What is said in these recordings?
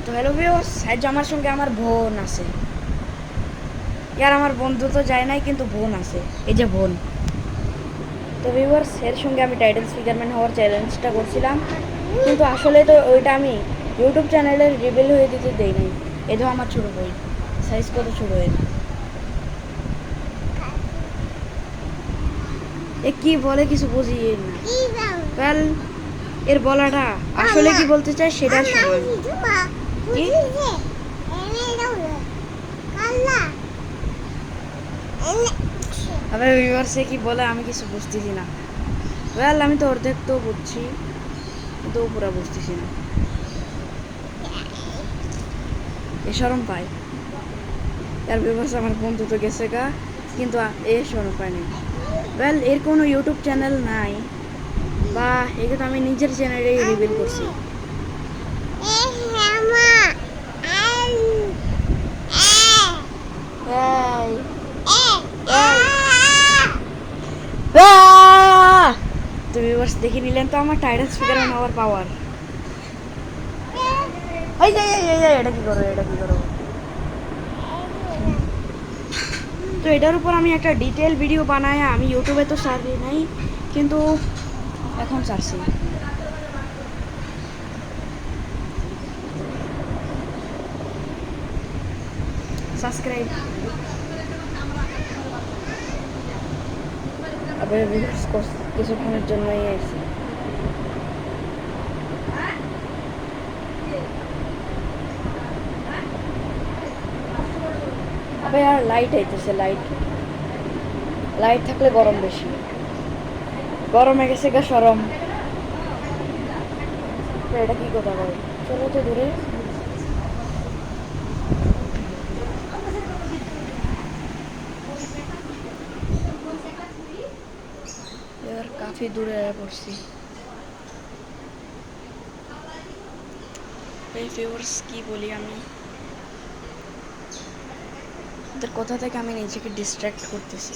তো hello viewers, আজ আমার সঙ্গে আমার বোন আছে। ইয়ার আমার বন্ধু তো যায় নাই, কিন্তু বোন আছে, এই যে বোন। তো ভিউয়ার্স, এর সঙ্গে আমি টাইটেল স্পিকারম্যান হওয়ার চ্যালেঞ্জটা করছিলাম, কিন্তু আসলে তো ওইটা আমি ইউটিউব চ্যানেলে রিভিল হয়ে দিতে দেই নাই। এই তো আমার ছোটো বই, সাইজ কত ছোটো এর। এ কি বলে কিছু বুঝি না। ওয়েল, এর বলাটা আসলে কি বলতে চায় সেটার সমান। কি আবার ভিউয়ার্সে কি বলে আমি কিছু বুঝতেছি না। ওয়েল, আমি তো অর্ধেক তো বুঝছি, কিন্তু পুরো বুঝতেছি না। এ শরম পায়। আর ভিউয়ার্স, আমার বন্ধু তো গেছে গা, কিন্তু এ শরম পায়নি। ওয়েল, এর কোনো ইউটিউব চ্যানেল নাই, বা একে তো আমি নিজের চ্যানেলেই রিভিল করছি। তো ভিউয়ার্স, দেখে নিলেন তো আমার টাইটেল স্পিকার নেওয়ার পাওয়ার। এটা কি করো, এটা কি করো। তো এটার উপর আমি একটা ডিটেল ভিডিও বানায় আমি ইউটিউবে তো ছাড়ি নাই, কিন্তু এখন ছাড়ছি। সাবস্ক্রাইব। আবার ভিউয়ার্স কিছুক্ষণের জন্যই আইছি। আবে আর লাইট আইতেছে, লাইট লাইট থাকলে গরম বেশি, গরমে গেছে গা সরম। এটা কি কথা বল, চলো তো দূরে। এবার কাফি দূরে পড়ছি। এই ভিউয়ার্স, কি বলি আমি, ওদের কথা থেকে আমি নিজেকে ডিস্ট্র্যাক্ট করতেছি।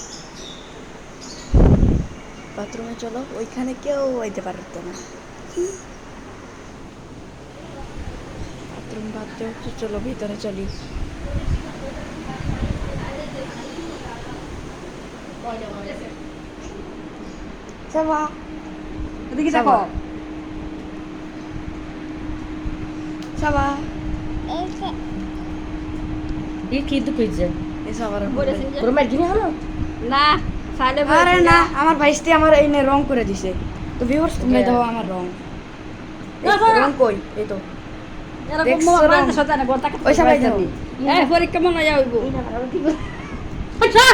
বাথরুমে চলো, ওইখানে কেউ আইতে পারতো না। বাথরুম বাদ দিয়ে হচ্ছে, চলো ভিতরে চলি। সাবা, এদিকে দেখো। সাবা, এই কি তো কইছে? এই সাবার তোর মার কিনে হলো? না, সাইলে আরে না, আমার ভাইস্তি আমার এই নে রং করে দিছে। তো ভিউয়ার্স, তোমরা দাও আমার রং। রং কই? এই তো এরকম দেখছো মোবাইল রং? সাজা না বলতা ওই সবাই দাও। এই পরীক্ষা মনে যাইবো। আচ্ছা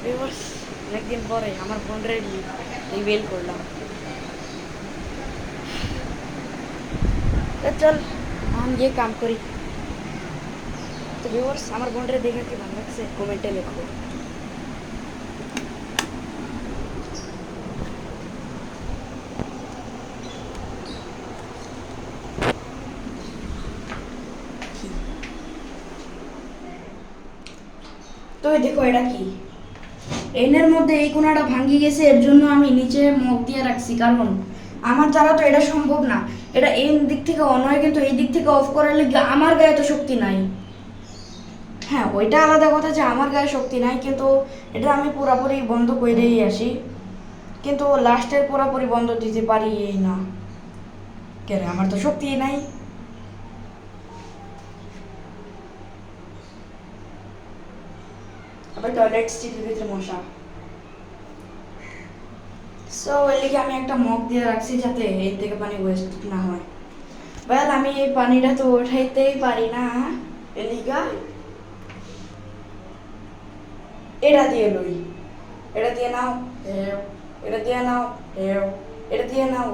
ভিউয়ার্স, অনেকদিন পরে আমার বোনরে রিভিল করলাম। তো চল আমি গিয়ে কাম করি। তো ভিউয়ার্স, আমার বোনরে দেখে কি ভালো লাগছে কমেন্টে লেখো। তো দেখো, এটা কি, এনের মধ্যে এই কোনাটা ভাঙি গেছে, এর জন্য আমি নিচে মগ দিয়ে রাখছি, কারণ আমার দ্বারা তো এটা সম্ভব না। এটা এই দিক থেকে অন হয়, কিন্তু এই দিক থেকে অফ করার লেগে আমার গায়ে তো শক্তি নাই। হ্যাঁ, ওইটা আলাদা কথা যে আমার গায়ে শক্তি নাই, কিন্তু এটা আমি পুরোপুরি বন্ধ করেই আসি, কিন্তু লাস্টের পুরোপুরি বন্ধ দিতে পারি না। কেন, আমার তো শক্তি নাই। আবার টয়লেট সিটের ভিতরে মশা। সো এর লিগে আমি একটা মগ দিয়ে রাখছি, যাতে এর থেকে পানি ওয়েস্ট না হয়। ওয়েল, আমি এই পানিটা তো উঠাইতেই পারি না, এর লিগা এটা দিয়ে লই। এটা দিয়ে নাও, এটা দিয়ে নাও, এটা দিয়ে নাও,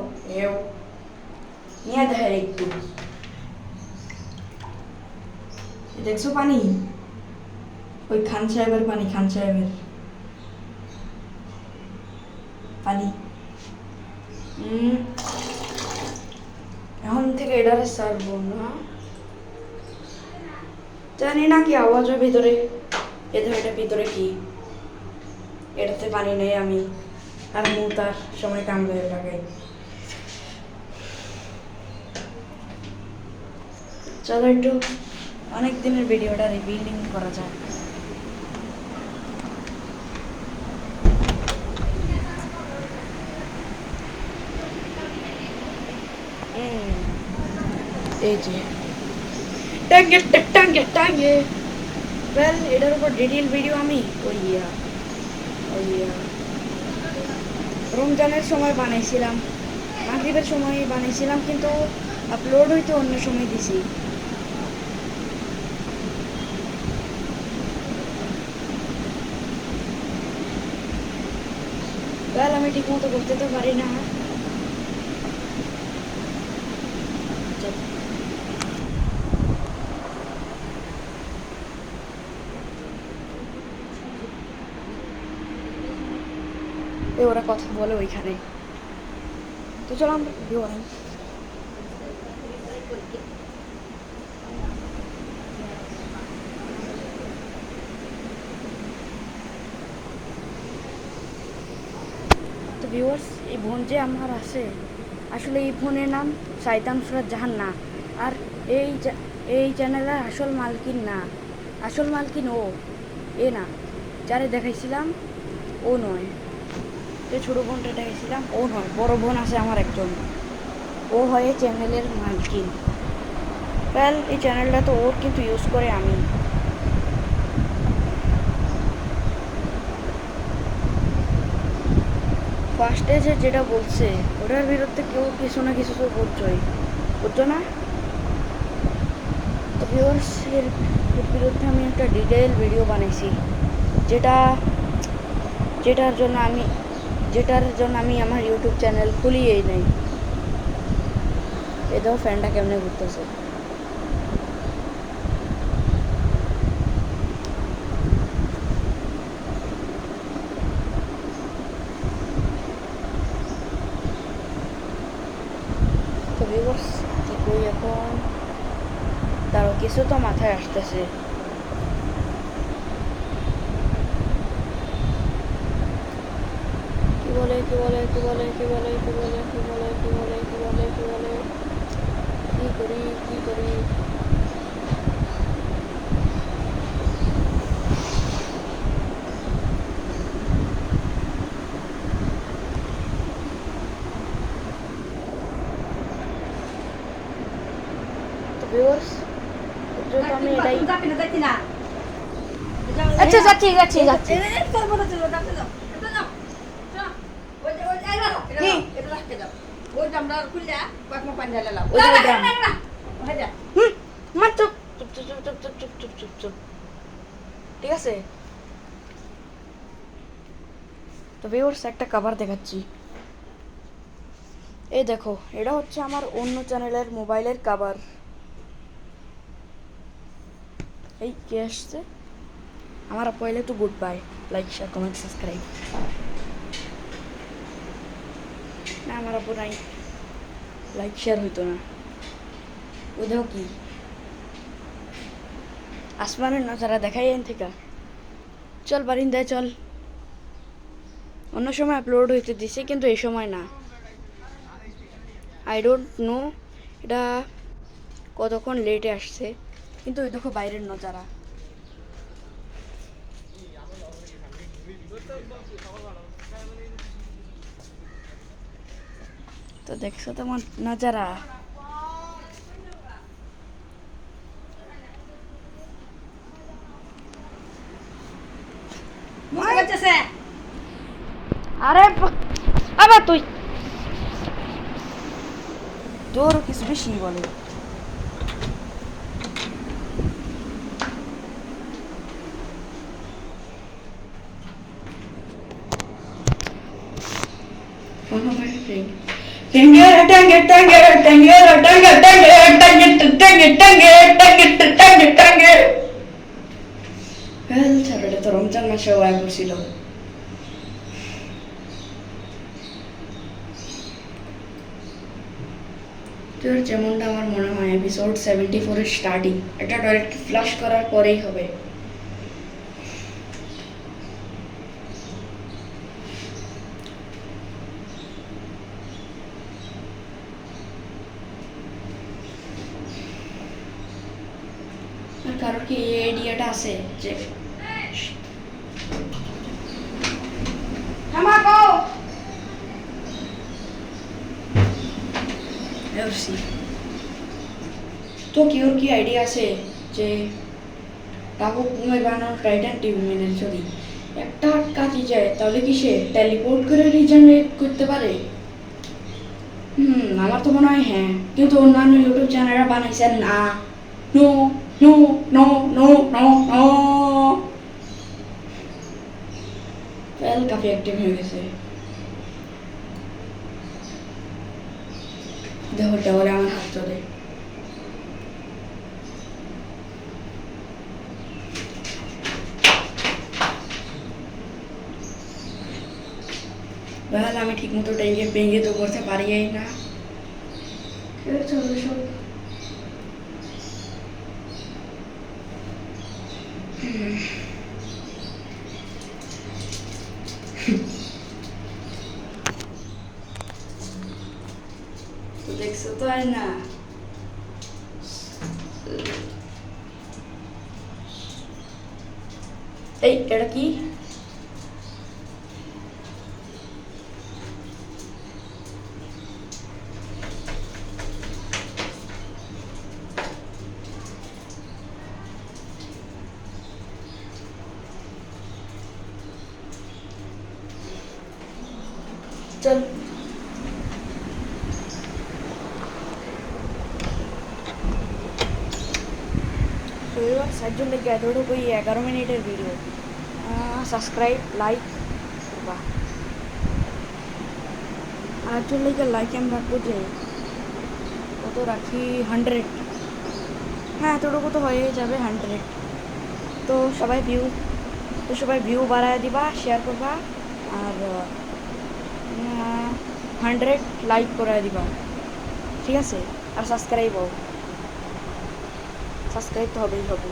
নিয়ে দেয় একটু। দেখছো পানি? ওই খান সাহেবের পানি, খান সাহেবের পানি। এখন থেকে এটারে সারবো না। জানি না কি আওয়াজ হয় ভিতরে। এটা ভিতরে কি, এটাতে পানি নেই, আমি আর মুখ তার সময় কামড়ে লাগাই। চলো একটু অনেক দিনের ভিডিওটা রিবিল্ডিং করা যায়। এই যে টাঙ্গে টাঙ্গে টাঙ্গে ওয়েল, এটার উপর ডিটেল ভিডিও আমি ওইয়া রমজানের সময় বানাইছিলাম, মাগরিবের সময় বানাইছিলাম, কিন্তু আপলোড হইতে অন্য সময় দিছি। ওয়েল, আমি ঠিক মতো করতে তো পারি না। ওরা কথা বলে ওইখানে, তো চলো আমরা ভিডিও বানাই। তো ভিউয়ার্স, এই বোন যে আমার আছে, আসলে এই ফোনের নাম সাইতান সুরাত জাহান না। আর এই চ্যানেলের আসল মালকিন না, আসল মালকিন এ না, যারে দেখাইছিলাম ও নয়। যে ছোটো বোনটা দেখাইছিলাম ও নয়, বড় বোন আছে আমার একজন, ও হয় চ্যানেলের মালকিন। ওয়েল, এই চ্যানেলটা তো ওর, কিন্তু ইউজ করে আমি। ফার্স্টে যেটা বলছে ওটার বিরুদ্ধে কেউ কিছু না কিছু তো বুঝছো না? তো ভিউয়ার্স, এর বিরুদ্ধে আমি একটা ডিটেইল ভিডিও বানাইছি, যেটার জন্য আমি আমার ইউটিউব চ্যানেল খুলিয়েই নাই। এই দেখো ফ্যানটা কেমনে ঘুরতেছে। তো ভিউয়ার্স, কি করি এখন, তারও কিছু তো মাথায় আসতেছে। কি বলে কি করি। তো ভিউয়ার্স, আমি এটাই। আচ্ছা, যাচ্ছি। চুপ। ঠিক আছে, তো ভিউয়ার্স, একটা কভার দেখাচ্ছি। এই দেখো, এটা হচ্ছে আমার অন্য চ্যানেলের মোবাইলের কভার। এই কে আসছে আমার? পয়লে তো good bye, like share comment subscribe. না, আমার আপু নাই, লাইক শেয়ার হইতো না। ওই দেখো কি আসমানের নজারা দেখাই এন থেকে। চল বারিন্দায় চল, অন্য সময় আপলোড হইতে দিছি, কিন্তু এই সময় না। আই ডোন্ট নো এটা কতক্ষণ লেটে আসছে, কিন্তু ওই দেখো বাইরের নজারা। তো দেখছো তোমার নজারা। আরে আবার তোর কিছু বেশি বলে। ছেলেটা তো রমজান মাসেও আয় করছিল। তোর যেমনটা আমার মনে হয় এপিসোড 74 এর স্টার্টিং একটা ডাইরেক্ট ফ্লাশ করার পরেই হবে। কারো কি এই আইডিয়াটা আছে যে থামাকো এরসি তো কি ওর কি আইডিয়া আছে যে কাকু ঘুমে বানানো টাইটান টিভি মেনের যদি একটা কাজই যায় তাহলে কি সে টেলিপোর্ট করে রিজেনারেট করতে পারে? আমার তো মনে হয় হ্যাঁ, কিন্তু অন্যান্য ইউটিউব চ্যানেলরা বানাইছেন না। No no no no no no ফেল কাফি অ্যাক্টিভ হয়ে গেছে। দেখো তাহলে আমার হাত চলে তাহলে আমি ঠিক মতো ভেঙে তো করতে পারি না। চলো সব তো দেখছো তো আর না এই এটা কি চল সাতজন লেগে এতটুকু 11 মিনিটের ভিডিও সাবস্ক্রাইব লাইক বা আরেকজন লেগে লাইক আমি রাখবো যে কত রাখি 100। হ্যাঁ এতটুকু তো হয়ে যাবে 100। তো সবাই ভিউ বাড়ায় দিবা, শেয়ার করবা আর 100 লাইক করে দিবা, ঠিক আছে? আর সাবস্ক্রাইব তো হবেই হবে।